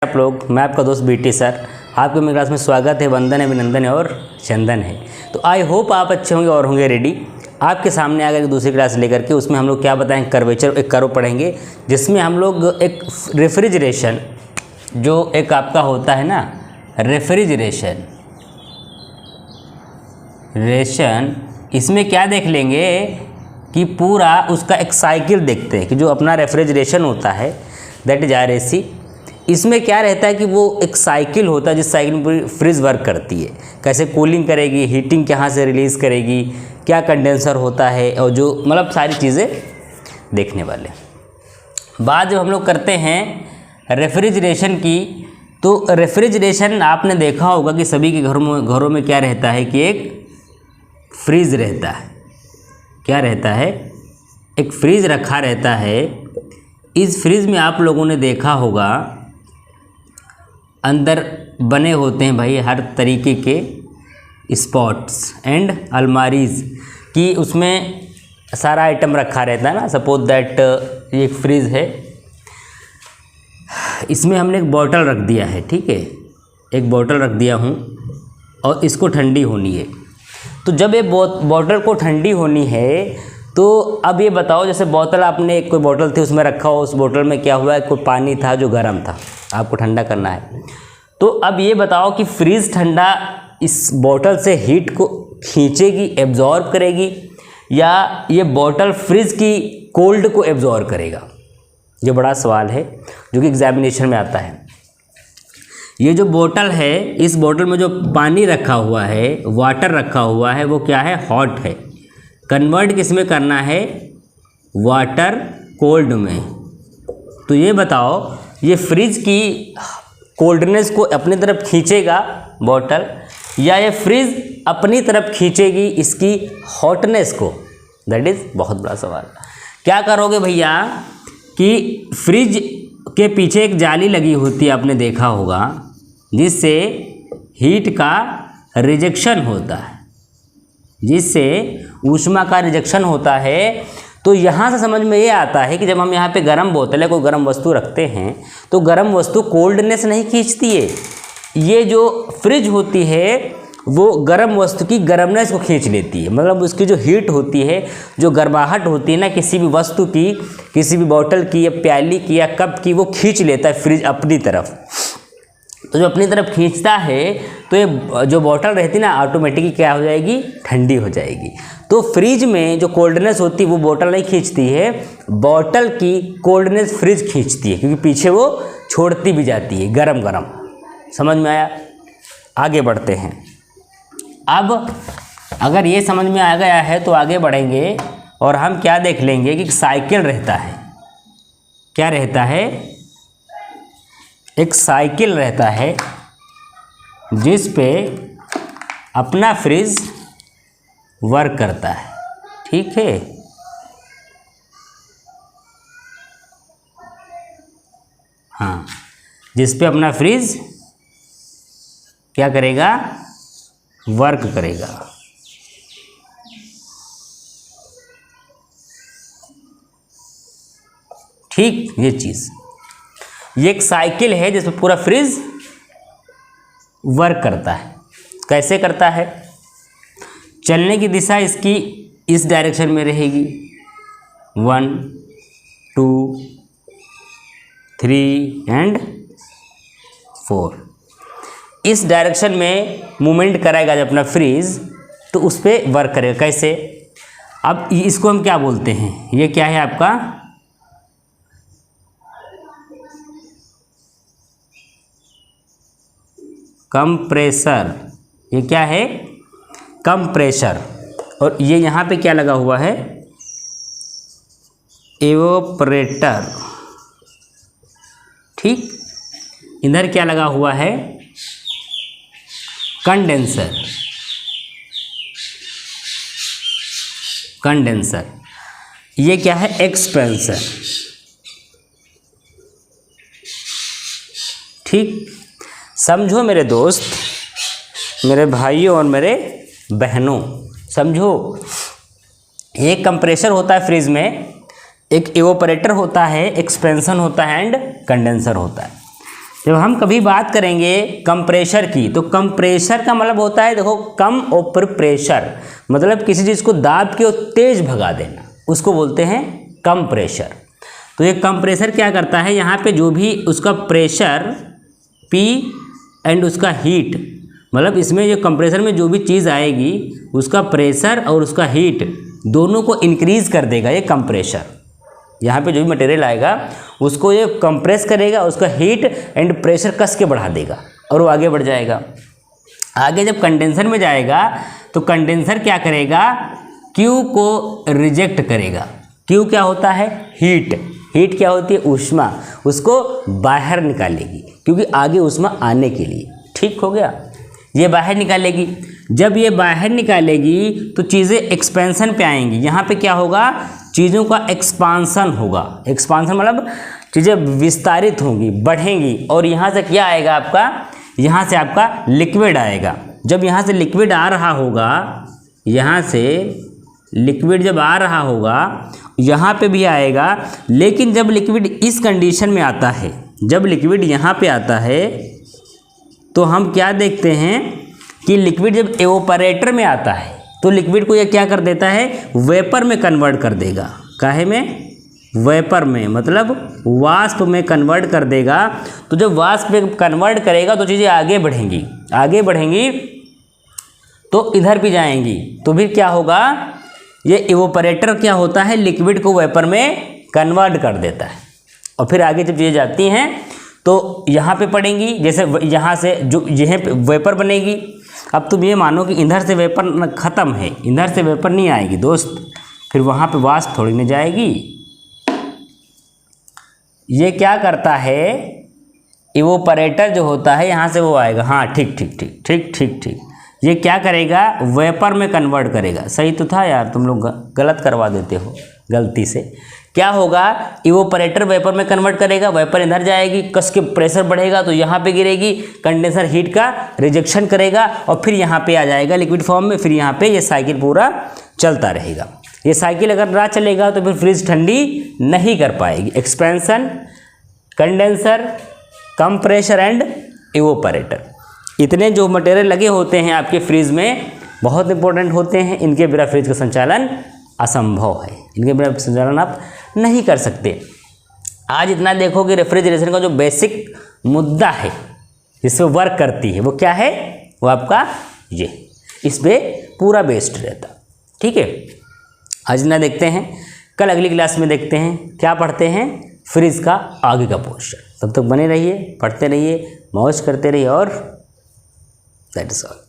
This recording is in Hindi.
आप लोग, मैं आपका दोस्त बीटी सर, आपके मेरी क्लास में स्वागत है। वंदन है, अभिनंदन है और चंदन है। तो आई होप आप अच्छे होंगे और होंगे रेडी। आपके सामने आकर दूसरी क्लास लेकर के उसमें हम लोग क्या बताएंगे, कर्वेचर एक कर्व पढ़ेंगे, जिसमें हम लोग एक रेफ्रिजरेशन जो एक आपका होता है ना, रेफ्रिजरेशन इसमें क्या देख लेंगे कि पूरा उसका एक साइकिल देखते हैं कि जो अपना रेफ्रिजरेशन होता है दैट इज RAC। इसमें क्या रहता है कि वो एक साइकिल होता है जिस साइकिल में पूरी फ्रिज वर्क करती है, कैसे कूलिंग करेगी, हीटिंग कहाँ से रिलीज़ करेगी, क्या कंडेंसर होता है, और जो मतलब सारी चीज़ें देखने वाले। बात जब हम लोग करते हैं रेफ्रिजरेशन की, तो रेफ्रिजरेशन आपने देखा होगा कि सभी के घरों में क्या रहता है कि एक फ्रिज रहता है। क्या रहता है? एक फ्रिज रखा रहता है। इस फ्रिज में आप लोगों ने देखा होगा अंदर बने होते हैं भाई हर तरीके के स्पॉट्स एंड अलमारीज की, उसमें सारा आइटम रखा रहता है ना। सपोज दैट ये एक फ्रिज है, इसमें हमने एक बॉटल रख दिया है, ठीक है, एक बॉटल रख दिया हूँ और इसको ठंडी होनी है। तो जब ये बॉटल को ठंडी होनी है, तो अब ये बताओ, जैसे बोतल आपने कोई बॉटल थी उसमें रखा हो, उस बॉटल में क्या हुआ है, कोई पानी था जो गर्म था, आपको ठंडा करना है। तो अब ये बताओ कि फ्रिज ठंडा इस बॉटल से हीट को खींचेगी, एब्जॉर्ब करेगी, या ये बॉटल फ्रिज की कोल्ड को एब्जॉर्ब करेगा? ये बड़ा सवाल है जो कि एग्जामिनेशन में आता है। ये जो बोतल है, इस बोतल में जो पानी रखा हुआ है, वाटर रखा हुआ है, वो क्या है? हॉट है। कन्वर्ट किस में करना है? वाटर कोल्ड में। तो ये बताओ, ये फ्रिज की कोल्डनेस को अपनी तरफ खींचेगा बॉटल, या ये फ्रिज अपनी तरफ खींचेगी इसकी हॉटनेस को? दैट इज़ बहुत बड़ा सवाल। क्या करोगे भैया कि फ्रिज के पीछे एक जाली लगी होती है, आपने देखा होगा, जिससे हीट का रिजेक्शन होता है, जिससे ऊष्मा का रिजेक्शन होता है। तो यहाँ से समझ में ये आता है कि जब हम यहाँ पे गर्म बोतल है, कोई गर्म वस्तु रखते हैं, तो गर्म वस्तु कोल्डनेस नहीं खींचती है। ये जो फ्रिज होती है वो गर्म वस्तु की गर्मनेस को खींच लेती है। मतलब उसकी जो हीट होती है, जो गर्माहट होती है ना किसी भी वस्तु की, किसी भी बोतल की या प्याली की या कप की, वो खींच लेता है फ्रिज अपनी तरफ। तो जो अपनी तरफ खींचता है, तो ये जो बॉटल रहती है ना, ऑटोमेटिकली क्या हो जाएगी? ठंडी हो जाएगी। तो फ्रिज में जो कोल्डनेस होती है वो बॉटल नहीं खींचती है, बॉटल की कोल्डनेस फ्रिज खींचती है, क्योंकि पीछे वो छोड़ती भी जाती है गरम गरम। समझ में आया? आगे बढ़ते हैं। अब अगर ये समझ में आ गया है तो आगे बढ़ेंगे और हम क्या देख लेंगे कि साइकिल रहता है। क्या रहता है? एक साइकिल रहता है जिस पे अपना फ्रिज वर्क करता है, ठीक है। हाँ, जिस पे अपना फ्रिज क्या करेगा? वर्क करेगा। ठीक, ये चीज़, ये एक साइकिल है जिसमें पूरा फ्रिज वर्क करता है। कैसे करता है? चलने की दिशा इसकी इस डायरेक्शन में रहेगी, 1 2 3 एंड 4। इस डायरेक्शन में मूवमेंट कराएगा जब अपना फ्रिज, तो उस पर वर्क करेगा। कैसे? अब इसको हम क्या बोलते हैं? ये क्या है आपका? कंप्रेसर। ये क्या है? कंप्रेसर। और ये यहाँ पे क्या लगा हुआ है? एवोपरेटर। ठीक, इधर क्या लगा हुआ है? कंडेंसर। कंडेंसर। ये क्या है? एक्सपेंसर। ठीक, समझो मेरे दोस्त, मेरे भाइयों और मेरे बहनों, समझो। एक कंप्रेसर होता है फ्रिज में, एक इवोपरेटर होता है, एक्सपेंशन होता है एंड कंडेंसर होता है। जब हम कभी बात करेंगे कंप्रेशर की, तो कंप्रेशर का मतलब होता है, देखो, कम ऊपर प्रेशर, मतलब किसी चीज़ को दाब के और तेज भगा देना, उसको बोलते हैं कंप्रेशर। तो ये कंप्रेशर क्या करता है, यहाँ पे जो भी उसका प्रेशर P एंड उसका हीट, मतलब इसमें जो कंप्रेसर में जो भी चीज़ आएगी उसका प्रेशर और उसका हीट दोनों को इंक्रीज़ कर देगा ये कंप्रेशर। यहाँ पे जो भी मटेरियल आएगा उसको ये कंप्रेस करेगा, उसका हीट एंड प्रेशर कस के बढ़ा देगा और वो आगे बढ़ जाएगा। आगे जब कंडेंसर में जाएगा तो कंडेंसर क्या करेगा, Q को रिजेक्ट करेगा। Q क्या होता है, हीट। हीट क्या होती है, ऊष्मा, उसको बाहर निकालेगी, क्योंकि आगे ऊष्मा आने के लिए। ठीक हो गया, ये बाहर निकालेगी। जब ये बाहर निकालेगी तो चीज़ें एक्सपेंशन पे आएंगी। यहाँ पे क्या होगा, चीज़ों का एक्सपांसन होगा। एक्सपांसन मतलब चीज़ें विस्तारित होंगी, बढ़ेंगी, और यहाँ से क्या आएगा आपका, यहाँ से आपका लिक्विड आएगा। जब यहाँ से लिक्विड आ रहा होगा, यहाँ से लिक्विड जब आ रहा होगा यहाँ पे भी आएगा। लेकिन जब लिक्विड इस कंडीशन में आता है, जब लिक्विड यहाँ पे आता है, तो हम क्या देखते हैं कि लिक्विड जब एवोपरेटर में आता है तो लिक्विड को ये क्या कर देता है, वेपर में कन्वर्ट कर देगा। काहे में, वेपर में, मतलब वाष्प में कन्वर्ट कर देगा। तो जब वाष्प में कन्वर्ट करेगा तो चीज़ें आगे बढ़ेंगी, आगे बढ़ेंगी तो इधर भी जाएंगी। तो फिर क्या होगा, ये इवोपरेटर क्या होता है, लिक्विड को वेपर में कन्वर्ट कर देता है। और फिर आगे जब चीज़ें जाती हैं तो यहाँ पे पड़ेंगी, जैसे यहाँ से जो यह वेपर बनेगी। अब तुम ये मानो कि इधर से वेपर ख़त्म है, इधर से वेपर नहीं आएगी दोस्त, फिर वहाँ पे वाष्प थोड़ी नहीं जाएगी। ये क्या करता है, इवोपरेटर जो होता है यहाँ से वो आएगा, हाँ ठीक ठीक ठीक ठीक ठीक ठीक, ये क्या करेगा, वेपर में कन्वर्ट करेगा। सही तो था यार, तुम लोग गलत करवा देते हो गलती से। क्या होगा, इवोपरेटर वेपर में कन्वर्ट करेगा, वेपर इधर जाएगी, कस के प्रेशर बढ़ेगा तो यहाँ पे गिरेगी, कंडेंसर हीट का रिजेक्शन करेगा और फिर यहाँ पे आ जाएगा लिक्विड फॉर्म में। फिर यहाँ पे ये साइकिल पूरा चलता रहेगा। ये साइकिल अगर ना चलेगा तो फिर फ्रिज ठंडी नहीं कर पाएगी। Expansion, condenser, compressor and evaporator, इतने जो मटेरियल लगे होते हैं आपके फ्रिज में बहुत इंपॉर्टेंट होते हैं। इनके बिना फ्रिज का संचालन असंभव है, इनके बिना संचालन आप नहीं कर सकते। आज इतना देखो कि रेफ्रिजरेशन का जो बेसिक मुद्दा है जिससे वर्क करती है वो क्या है, वो आपका ये, इस पे पूरा बेस्ड रहता। ठीक है, आज इतना देखते हैं, कल अगली क्लास में देखते हैं क्या पढ़ते हैं, फ्रिज का आगे का पोर्शन। तब तक बने रहिए, पढ़ते रहिए, मौज करते रहिए और दैट इज ऑल।